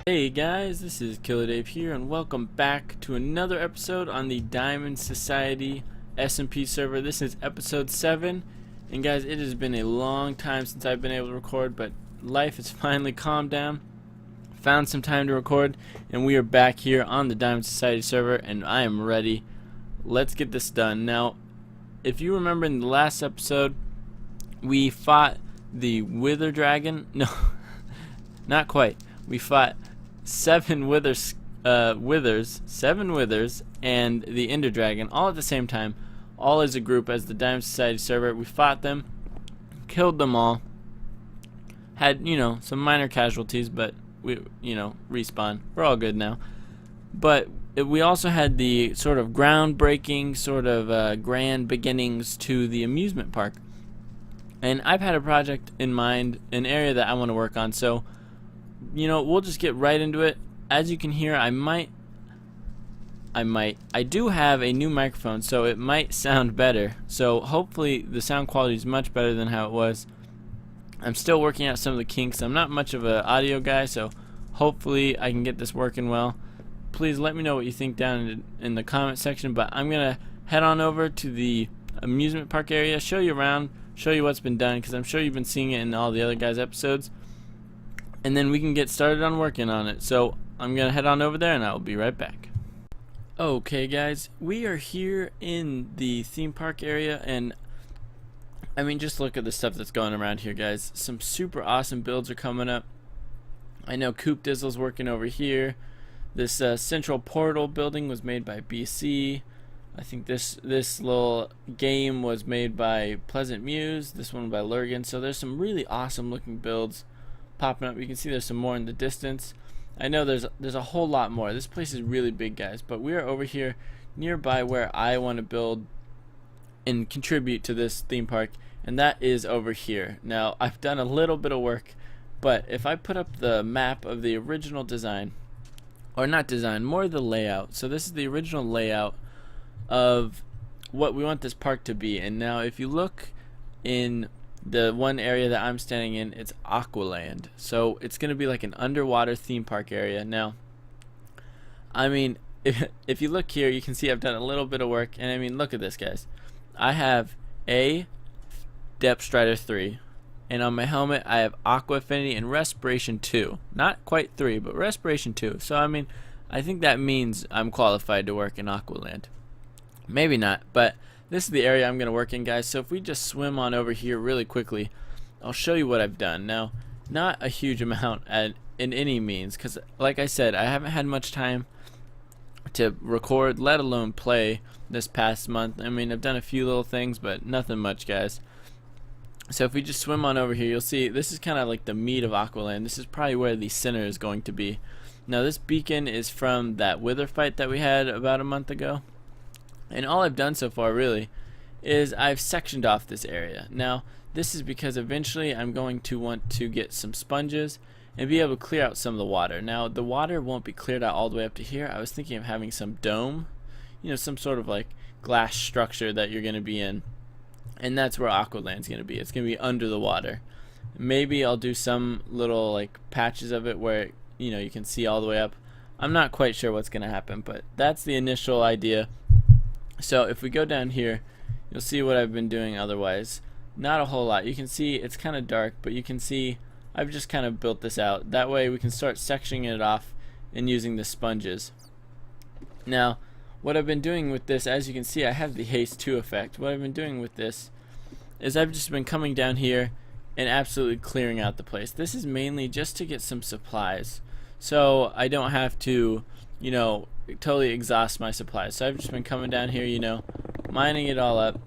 Hey guys, this is Killer Dave here, and welcome back to another episode on the Diamond Society SMP server. This is episode 7, and guys, it has been a long time since I've been able to record, but life has finally calmed down. Found some time to record, and we are back here on the Diamond Society server, and I am ready. Let's get this done. Now, if you remember in the last episode, we fought the Wither Dragon. No, not quite. We fought seven withers, and the Ender Dragon, all at the same time, all as a group as the Diamond Society server. We fought them, killed them all, had, some minor casualties, but we, respawn. We're all good now. But we also had the sort of groundbreaking, sort of grand beginnings to the amusement park. And I've had a project in mind, an area that I want to work on, so we'll just get right into it. As you can hear, I do have a new microphone, so it might sound better. So hopefully the sound quality is much better than how it was. I'm still working out some of the kinks. I'm not much of an audio guy, so hopefully I can get this working well. Please let me know what you think down in the comment section, but I'm going to head on over to the amusement park area, show you around, show you what's been done, because I'm sure you've been seeing it in all the other guys' episodes. And then we can get started on working on it. So I'm going to head on over there and I will be right back. Okay guys, we are here in the theme park area, and I mean, just look at the stuff that's going around here, guys. Some super awesome builds are coming up. I know Coop Dizzle's working over here. This central portal building was made by BC. I think this little game was made by Pleasant Muse. This one by Lurgan. So there's some really awesome looking builds popping up. You can see there's some more in the distance. I know there's a whole lot more. This place is really big, guys, but we are over here nearby where I want to build and contribute to this theme park, and that is over here. Now, I've done a little bit of work, but if I put up the map of the original design, or not design, more the layout. So this is the original layout of what we want this park to be. And now if you look in the one area that I'm standing in, it's Aqualand. So it's going to be like an underwater theme park area. Now, I mean, if you look here, you can see I've done a little bit of work. And I mean, look at this, guys. I have a Depth Strider 3. And on my helmet, I have Aqua Affinity and Respiration 2. Not quite 3, but Respiration 2. So, I mean, I think that means I'm qualified to work in Aqualand. Maybe not, but this is the area I'm going to work in, guys. So if we just swim on over here really quickly, I'll show you what I've done. Now, not a huge amount in any means, because like I said, I haven't had much time to record, let alone play this past month. I mean, I've done a few little things, but nothing much, guys. So if we just swim on over here, you'll see this is kind of like the meat of Aqualand. This is probably where the center is going to be. Now, this beacon is from that Wither fight that we had about a month ago. And all I've done so far really is I've sectioned off this area. Now, this is because eventually I'm going to want to get some sponges and be able to clear out some of the water. Now, the water won't be cleared out all the way up to here. I was thinking of having some dome, some sort of like glass structure that you're going to be in. And that's where Aqualand's going to be. It's going to be under the water. Maybe I'll do some little like patches of it where you can see all the way up. I'm not quite sure what's going to happen, but that's the initial idea. So if we go down here, you'll see what I've been doing otherwise. Not a whole lot. You can see it's kind of dark, but you can see I've just kind of built this out. That way we can start sectioning it off and using the sponges. Now, what I've been doing with this, as you can see, I have the haste 2 effect. What I've been doing with this is I've just been coming down here and absolutely clearing out the place. This is mainly just to get some supplies, so I don't have to, totally exhaust my supplies. So I've just been coming down here, mining it all up,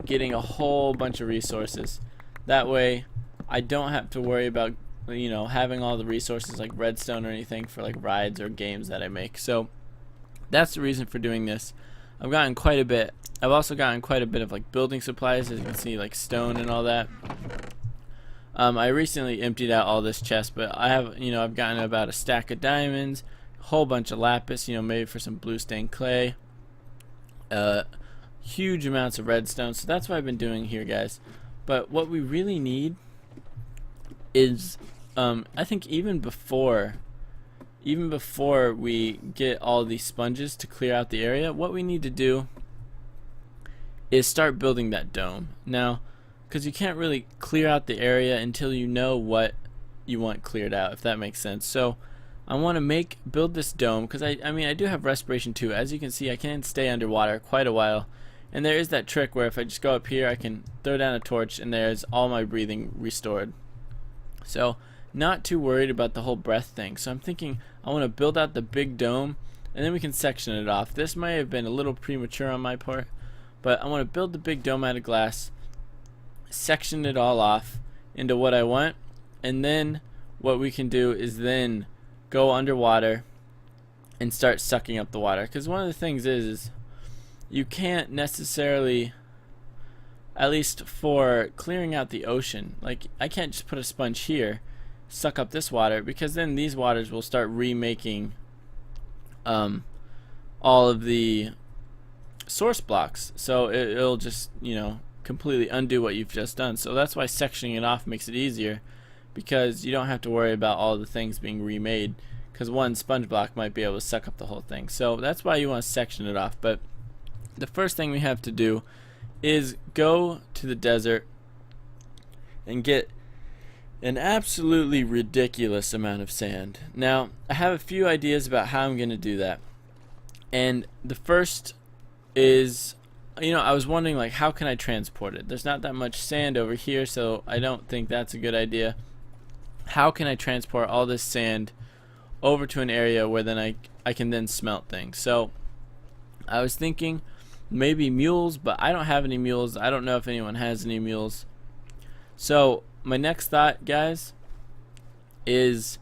getting a whole bunch of resources. That way I don't have to worry about, having all the resources like redstone or anything for like rides or games that I make. So that's the reason for doing this. I've gotten quite a bit. I've also gotten quite a bit of like building supplies, as you can see, like stone and all that. I recently emptied out all this chest, but I have, I've gotten about a stack of diamonds, a whole bunch of lapis, maybe for some blue stained clay, huge amounts of redstone. So that's what I've been doing here, guys. But what we really need is, I think even before even before we get all these sponges to clear out the area, what we need to do is start building that dome. Now, because you can't really clear out the area until you know what you want cleared out, if that makes sense. So I want to build this dome, because I mean I do have respiration too. As you can see, I can stay underwater quite a while, and there is that trick where if I just go up here I can throw down a torch and there's all my breathing restored. So not too worried about the whole breath thing. So I'm thinking I want to build out the big dome and then we can section it off. This might have been a little premature on my part, but I want to build the big dome out of glass, section it all off into what I want, and then what we can do is then go underwater and start sucking up the water. Because one of the things is you can't necessarily, at least for clearing out the ocean, like I can't just put a sponge here, suck up this water, because then these waters will start remaking all of the source blocks, so it'll just, you know, completely undo what you've just done. So that's why sectioning it off makes it easier, because you don't have to worry about all the things being remade, because one sponge block might be able to suck up the whole thing. So that's why you want to section it off. But the first thing we have to do is go to the desert and get an absolutely ridiculous amount of sand. Now, I have a few ideas about how I'm going to do that. And the first is, you know, I was wondering, like, how can I transport it? There's not that much sand over here, so I don't think that's a good idea. How can I transport all this sand over to an area where then I can then smelt things? So I was thinking maybe mules, but I don't have any mules. I don't know if anyone has any mules. So my next thought, guys, is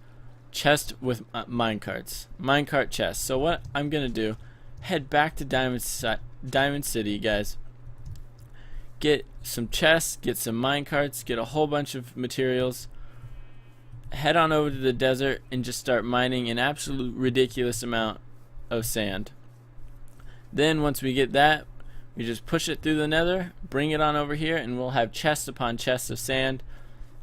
chest with minecarts. Minecart chest. So what I'm gonna do, head back to Diamond City, guys. Get some chests, get some minecarts, get a whole bunch of materials. Head on over to the desert and just start mining an absolute ridiculous amount of sand. Then once we get that, we just push it through the nether, bring it on over here, and we'll have chest upon chest of sand,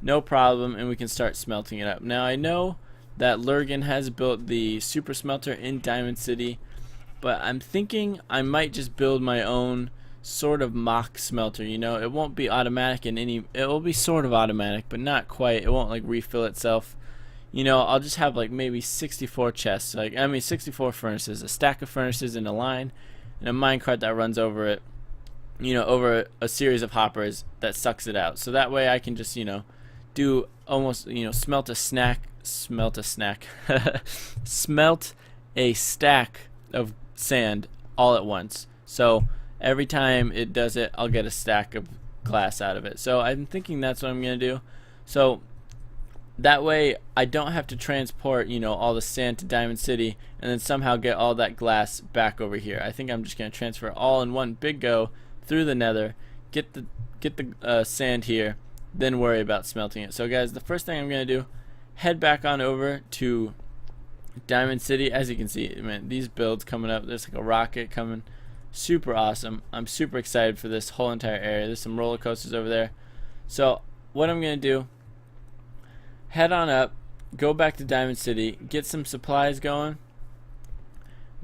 no problem, and we can start smelting it up. Now I know that Lurgan has built the super smelter in Diamond City, but I'm thinking I might just build my own sort of mock smelter. You know, it won't be automatic in any, it will be sort of automatic, but not quite. It won't like refill itself. You know, I'll just have like maybe 64 chests, 64 furnaces, a stack of furnaces in a line, and a minecart that runs over it, you know, over a series of hoppers that sucks it out. So that way I can just, you know, do almost, you know, smelt a stack of sand all at once. So every time it does it, I'll get a stack of glass out of it. So I'm thinking that's what I'm gonna do. So that way I don't have to transport, you know, all the sand to Diamond City and then somehow get all that glass back over here. I think I'm just gonna transfer it all in one big go through the nether, get the sand here, then worry about smelting it. So guys, the first thing I'm gonna do, head back on over to Diamond City. As you can see, man, these builds coming up, there's like a rocket coming, super awesome. I'm super excited for this whole entire area. There's some roller coasters over there. So what I'm gonna do, head on up, go back to Diamond City, get some supplies going,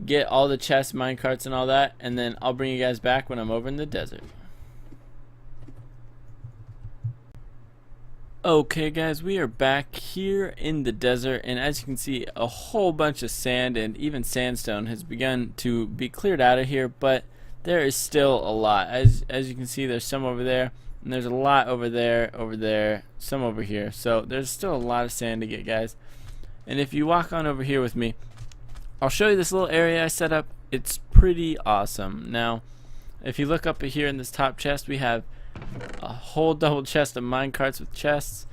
get all the chests, minecarts, and all that, and then I'll bring you guys back when I'm over in the desert. Okay guys, we are back here in the desert, and as you can see, a whole bunch of sand and even sandstone has begun to be cleared out of here, but there is still a lot. As you can see, there's some over there, and there's a lot over there, some over here. So there's still a lot of sand to get, guys. And if you walk on over here with me, I'll show you this little area I set up. It's pretty awesome. Now, if you look up here in this top chest, we have a whole double chest of minecarts with chests,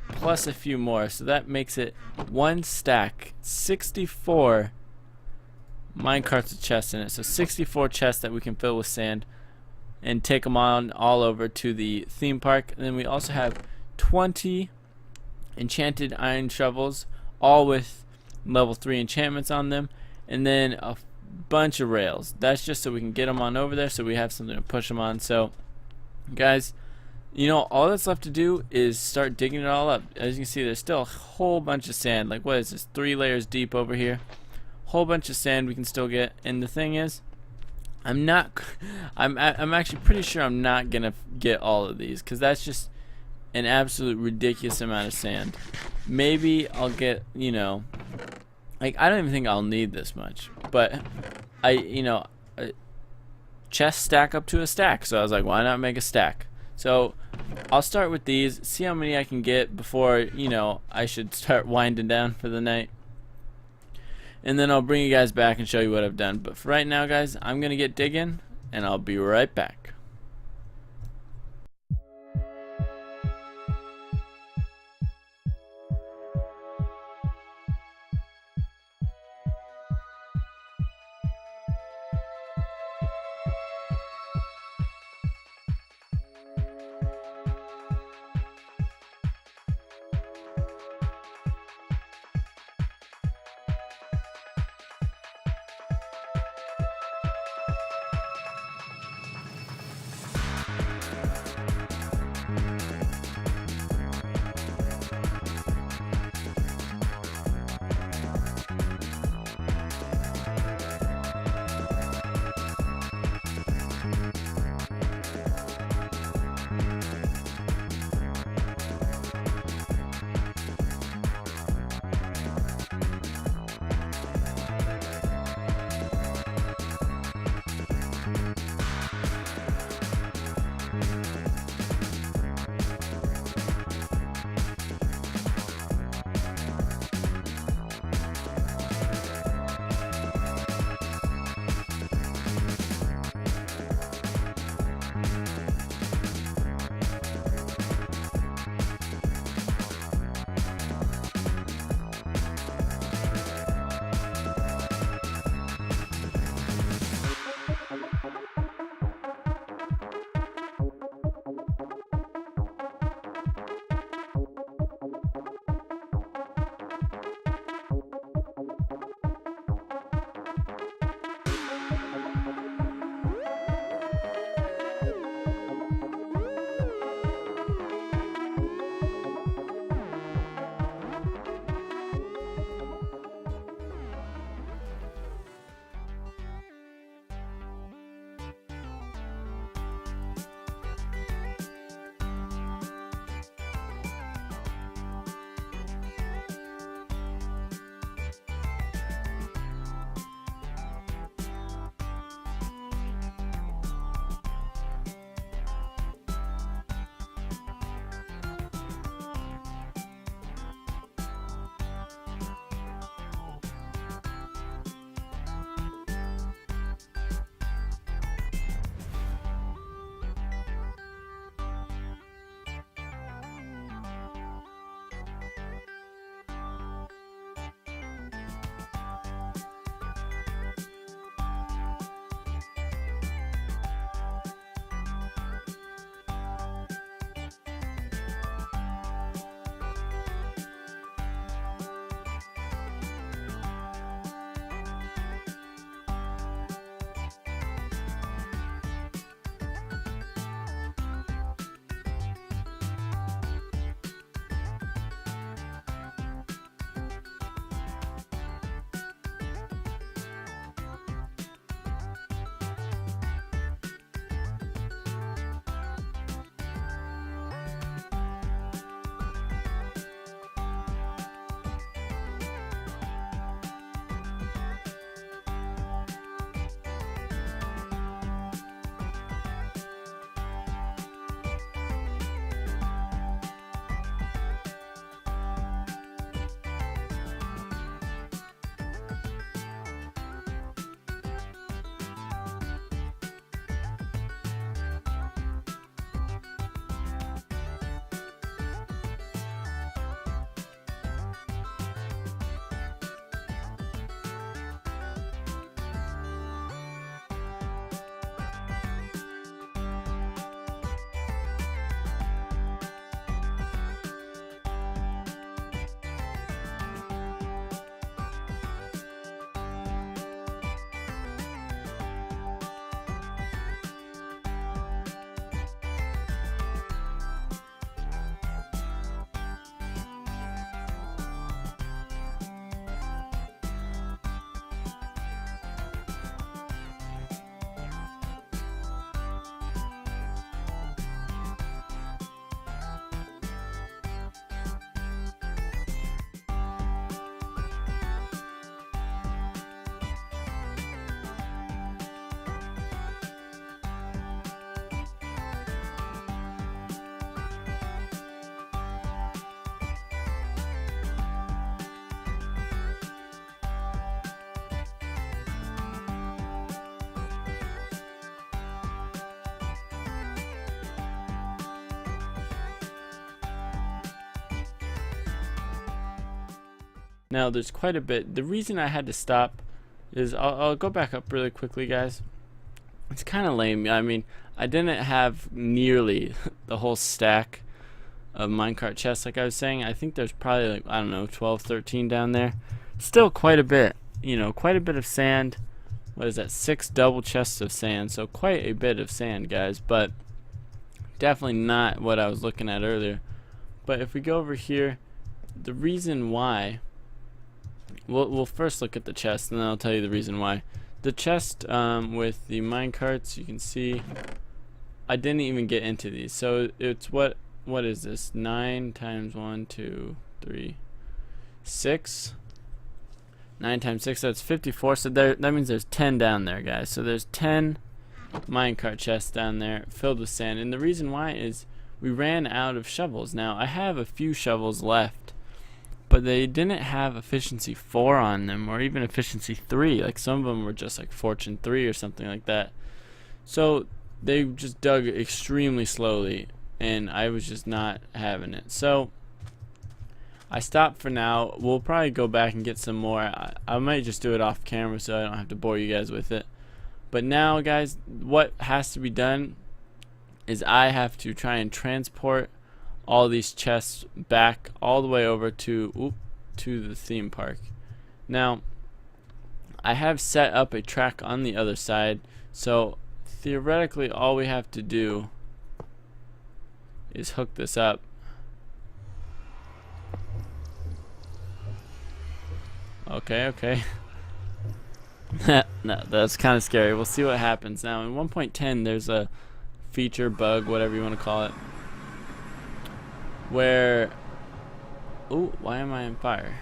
plus a few more. So that makes it one stack, 64 minecarts with chests in it. So 64 chests that we can fill with sand and take them on all over to the theme park. And then we also have 20 enchanted iron shovels, all with level 3 enchantments on them, and then a bunch of rails. That's just so we can get them on over there, so we have something to push them on. So guys, You know, all that's left to do is start digging it all up. As you can see, there's still a whole bunch of sand. Like, what is this? 3 layers deep over here. Whole bunch of sand we can still get. And the thing is, I'm not. I'm actually pretty sure I'm not gonna get all of these, because that's just an absolute ridiculous amount of sand. Maybe I'll get, you know, like, I don't even think I'll need this much. But chests stack up to a stack, so I was like, why not make a stack? So I'll start with these, see how many I can get before, you know, I should start winding down for the night. And then I'll bring you guys back and show you what I've done. But for right now, guys, I'm going to get digging, and I'll be right back. Now there's quite a bit. The reason I had to stop is I'll go back up really quickly, guys. It's kind of lame. I mean, I didn't have nearly the whole stack of minecart chests like I was saying. I think there's probably like, I don't know, 12, 13 down there. Still quite a bit, you know, quite a bit of sand. What is that? 6 double chests of sand. So quite a bit of sand, guys, but definitely not what I was looking at earlier. But if we go over here, the reason why, we'll first look at the chest and then I'll tell you the reason why. The chest with the minecarts, you can see I didn't even get into these. So it's what is this? 9 times 1, 2, 3, 6. 9 times 6, that's 54. So that means there's 10 down there, guys. So there's 10 minecart chests down there filled with sand. And the reason why is we ran out of shovels. Now I have a few shovels left, but they didn't have efficiency 4 on them, or even efficiency 3. Like some of them were just like fortune 3 or something like that. So they just dug extremely slowly, and I was just not having it. So I stopped for now. We'll probably go back and get some more. I might just do it off camera so I don't have to bore you guys with it. But now, guys, what has to be done is I have to try and transport all these chests back all the way over to the theme park. Now, I have set up a track on the other side, so theoretically all we have to do is hook this up. Okay. No, that's kind of scary. We'll see what happens. Now in 1.10 there's a feature, bug, whatever you want to call it, where why am I on fire?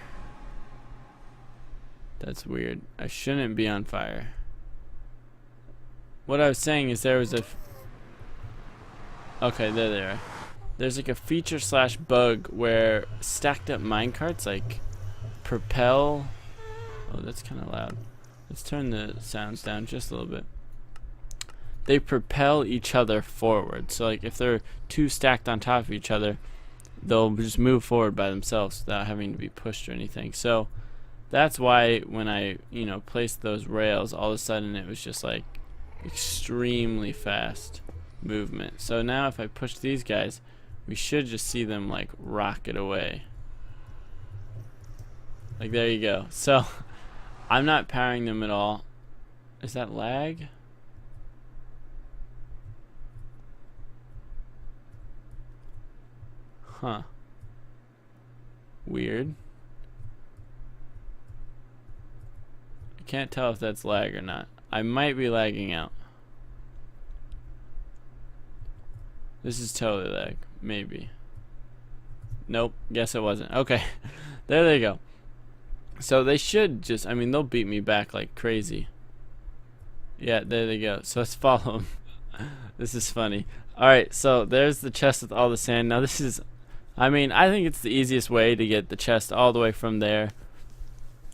That's weird. I shouldn't be on fire. What I was saying is there was okay, there they are. There's like a feature slash bug where stacked up minecarts like propel. Oh, that's kind of loud. Let's turn the sounds down just a little bit. They propel each other forward. So like if they're 2 stacked on top of each other, they'll just move forward by themselves without having to be pushed or anything. So that's why when I, you know, placed those rails, all of a sudden it was just like extremely fast movement. So now if I push these guys, we should just see them like rocket away. Like there you go. So I'm not powering them at all. Is that lag? Huh. Weird. I can't tell if that's lag or not. I might be lagging out. This is totally lag. Maybe. Nope. Guess it wasn't. Okay. There they go. So they should just, I mean, they'll beat me back like crazy. Yeah, there they go. So let's follow them. This is funny. Alright, so there's the chest with all the sand. Now this is, I mean, I think it's the easiest way to get the chest all the way from there.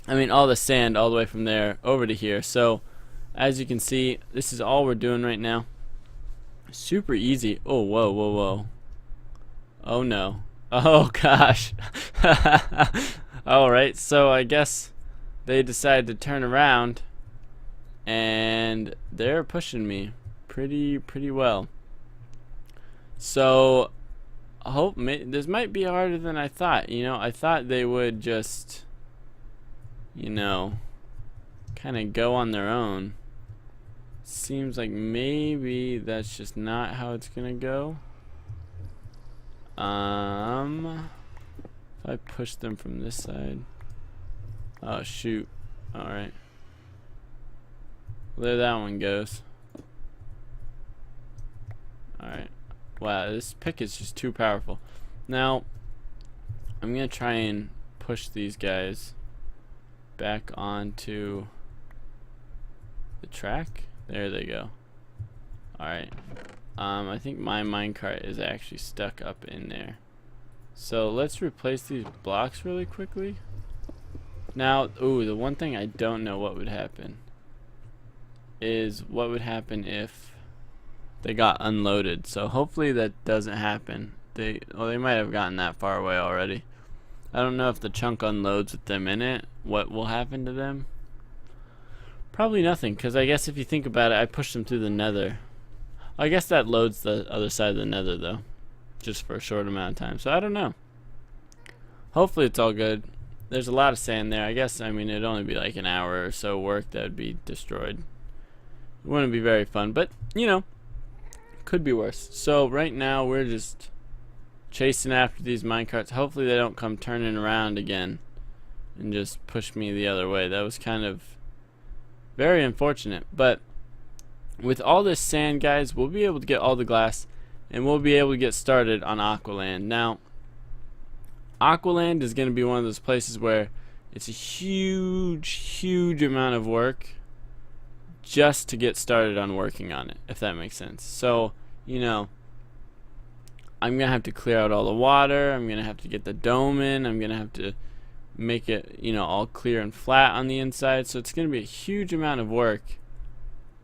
I mean, all the sand all the way from there over to here. So, as you can see, this is all we're doing right now. Super easy. Oh, whoa. Oh, no. Oh, gosh. Alright, so I guess they decided to turn around, and they're pushing me pretty well. So this might be harder than I thought. You know, I thought they would just, you know, kind of go on their own. Seems like maybe that's just not how it's gonna go. If I push them from this side. Oh shoot. Alright. There that one goes. Alright. Wow, this pick is just too powerful. Now, I'm gonna try and push these guys back onto the track. There they go. Alright. I think my minecart is actually stuck up in there. So let's replace these blocks really quickly. Now, the one thing I don't know what would happen is what would happen if they got unloaded. So hopefully that doesn't happen. They might have gotten that far away already. I don't know if the chunk unloads with them in it, what will happen to them. Probably nothing, because I guess if you think about it, I pushed them through the nether. I guess that loads the other side of the nether, though, just for a short amount of time. So I don't know. Hopefully it's all good. There's a lot of sand there. I guess, I mean, it'd only be like an hour or so work that would be destroyed. It wouldn't be very fun, but, you know, could be worse. So right now we're just chasing after these minecarts. Hopefully they don't come turning around again and just push me the other way. That was kind of very unfortunate. But with all this sand, guys, we'll be able to get all the glass, and we'll be able to get started on Aqualand. Now, Aqualand is going to be one of those places where it's a huge amount of work just to get started on working on it, if that makes sense. So, you know, I'm going to have to clear out all the water. I'm going to have to get the dome in. I'm going to have to make it, you know, all clear and flat on the inside. So it's going to be a huge amount of work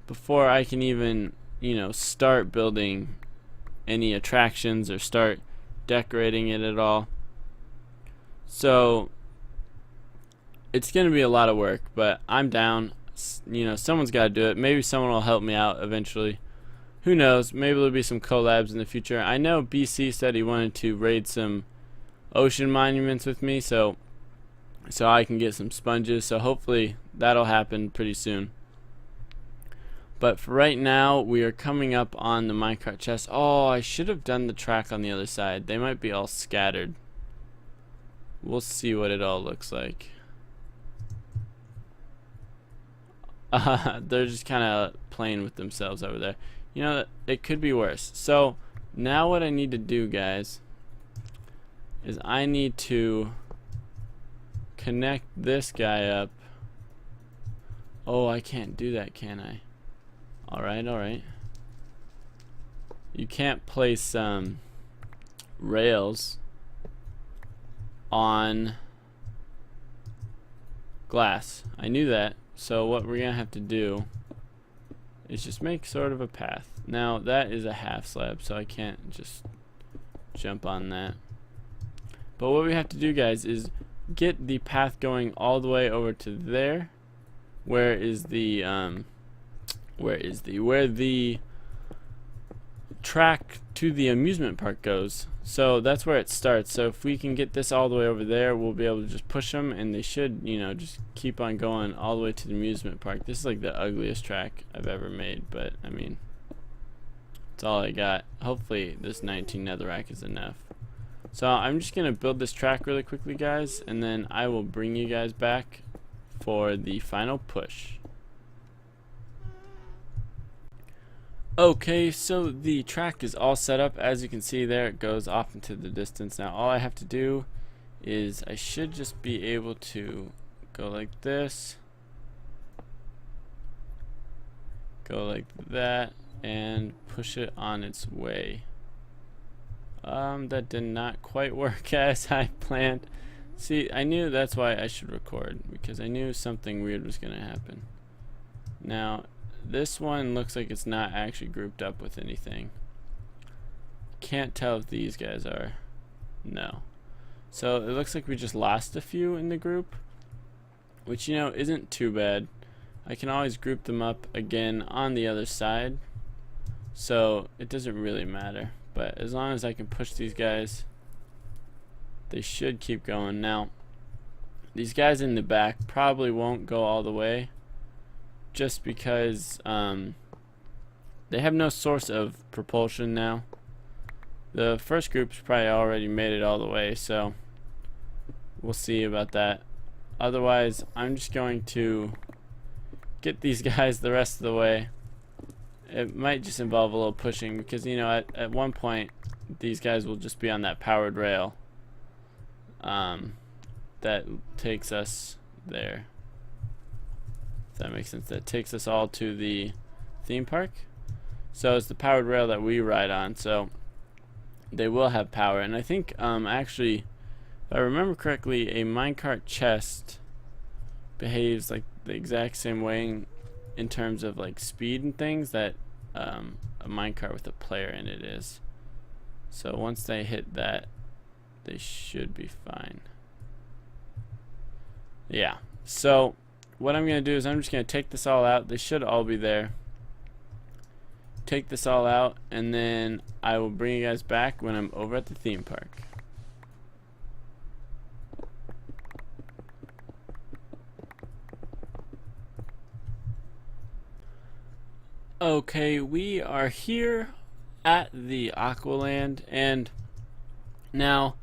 before I can even, you know, start building any attractions or start decorating it at all. So it's going to be a lot of work, but I'm down. You know, someone's got to do it. Maybe someone will help me out eventually. Who knows? Maybe there'll be some collabs in the future. I know BC said he wanted to raid some ocean monuments with me, so I can get some sponges. So hopefully that'll happen pretty soon. But for right now, we are coming up on the minecart chest. Oh, I should have done the track on the other side. They might be all scattered. We'll see what it all looks like. They're just kind of playing with themselves over there. You know, it could be worse. So now what I need to do, guys, is I need to connect this guy up. Oh, I can't do that, can I? Alright. You can't place rails on glass. I knew that. So what we're gonna have to do is just make sort of a path. Now that is a half slab, so I can't just jump on that. But what we have to do, guys, is get the path going all the way over to there. Where the track to the amusement park goes. So that's where it starts. So if we can get this all the way over there, we'll be able to just push them, and they should, you know, just keep on going all the way to the amusement park. This is like the ugliest track I've ever made, but I mean, that's all I got. Hopefully this 19 netherrack is enough. So I'm just gonna build this track really quickly, guys, and then I will bring you guys back for the final push. Okay, so the track is all set up. As you can see there, it goes off into the distance. Now all I have to do is I should just be able to go like this, go like that, and push it on its way. That did not quite work as I planned. See, I knew that's why I should record, because I knew something weird was gonna happen. Now this one looks like it's not actually grouped up with anything. Can't tell if these guys are. No. So it looks like we just lost a few in the group, which, you know, isn't too bad. I can always group them up again on the other side, so it doesn't really matter. But as long as I can push these guys, they should keep going. Now these guys in the back probably won't go all the way, just because they have no source of propulsion now. The first group's probably already made it all the way, so we'll see about that. Otherwise, I'm just going to get these guys the rest of the way. It might just involve a little pushing, because, you know, at one point these guys will just be on that powered rail that takes us there. If that makes sense. That takes us all to the theme park. So it's the powered rail that we ride on, so they will have power. And I think actually, if I remember correctly, a minecart chest behaves like the exact same way in terms of like speed and things that a minecart with a player in it is. So once they hit that, they should be fine. Yeah. So what I'm going to do is I'm just going to take this all out. They should all be there. Take this all out, and then I will bring you guys back when I'm over at the theme park. Okay, we are here at the Aqualand, and now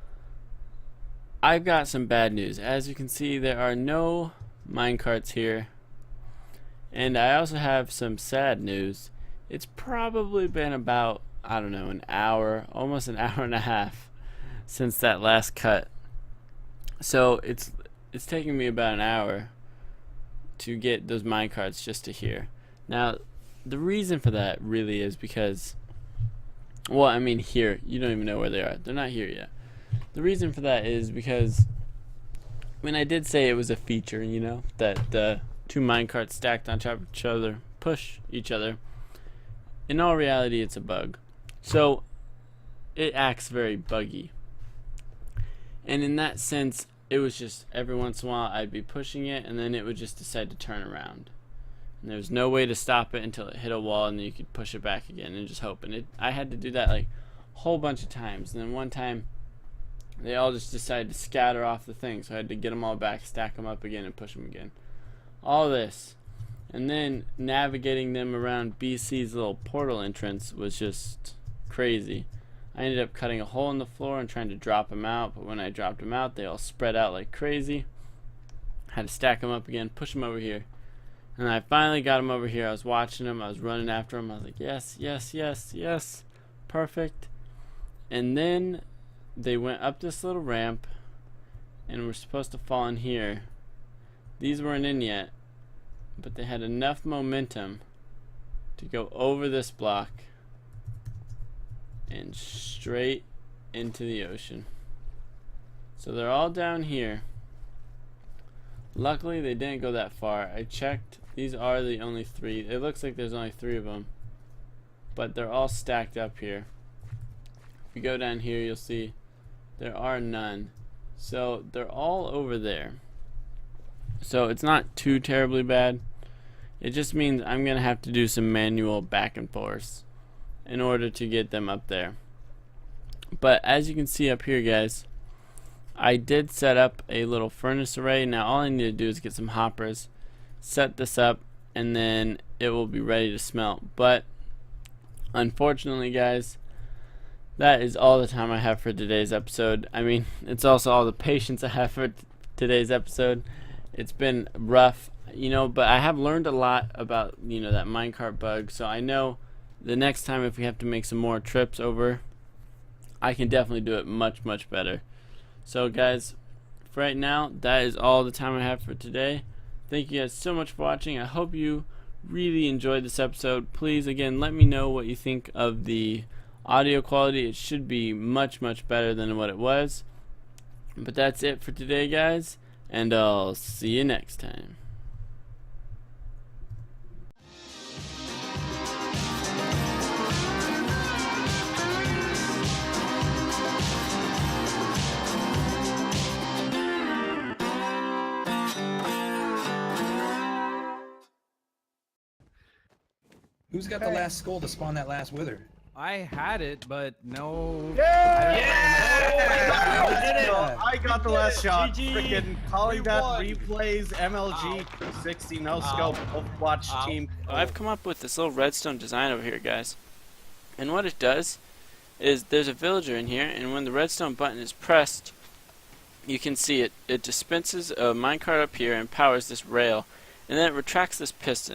I've got some bad news. As you can see, there are no minecarts here, and I also have some sad news. It's probably been about, I don't know, an hour, almost an hour and a half since that last cut. So it's taking me about an hour to get those minecarts just to here. Now, the reason for that really is because, well, I mean here, you don't even know where they are. They're not here yet. The reason for that is because when I did say it was a feature, you know, that the two minecarts stacked on top of each other push each other, in all reality it's a bug. So it acts very buggy. And in that sense, it was just every once in a while I'd be pushing it and then it would just decide to turn around. And there was no way to stop it until it hit a wall, and then you could push it back again and just hope. And I had to do that like a whole bunch of times. And then one time, they all just decided to scatter off the thing, so I had to get them all back, stack them up again, and push them again. All this. And then navigating them around BC's little portal entrance was just crazy. I ended up cutting a hole in the floor and trying to drop them out, but when I dropped them out, they all spread out like crazy. Had to stack them up again, push them over here. And I finally got him over here. I was watching him. I was running after him. I was like, yes, yes, yes, yes. Perfect. And then they went up this little ramp and were supposed to fall in here. These weren't in yet, but they had enough momentum to go over this block and straight into the ocean. So they're all down here. Luckily, they didn't go that far. I checked. These are the only three. It looks like there's only three of them, but they're all stacked up here. If you go down here, you'll see there are none. So they're all over there. So it's not too terribly bad. It just means I'm going to have to do some manual back and forth in order to get them up there. But as you can see up here, guys, I did set up a little furnace array. Now all I need to do is get some hoppers, set this up, and then it will be ready to smelt. But unfortunately, guys, that is all the time I have for today's episode. I mean, it's also all the patience I have for today's episode. It's been rough, you know, but I have learned a lot about, you know, that minecart bug. So I know the next time if we have to make some more trips over, I can definitely do it much, much better. So guys, for right now, that is all the time I have for today. Thank you guys so much for watching. I hope you really enjoyed this episode. Please, again, let me know what you think of the audio quality. It should be much, much better than what it was. But that's it for today, guys, and I'll see you next time. Who's got the last skull to spawn that last wither? I had it, but no. I got the last shot. GG. Freaking calling that won. replays, MLG 60 no scope. Overwatch team. I've come up with this little redstone design over here, guys. And what it does is there's a villager in here, and when the redstone button is pressed, you can see it dispenses a minecart up here and powers this rail, and then it retracts this piston.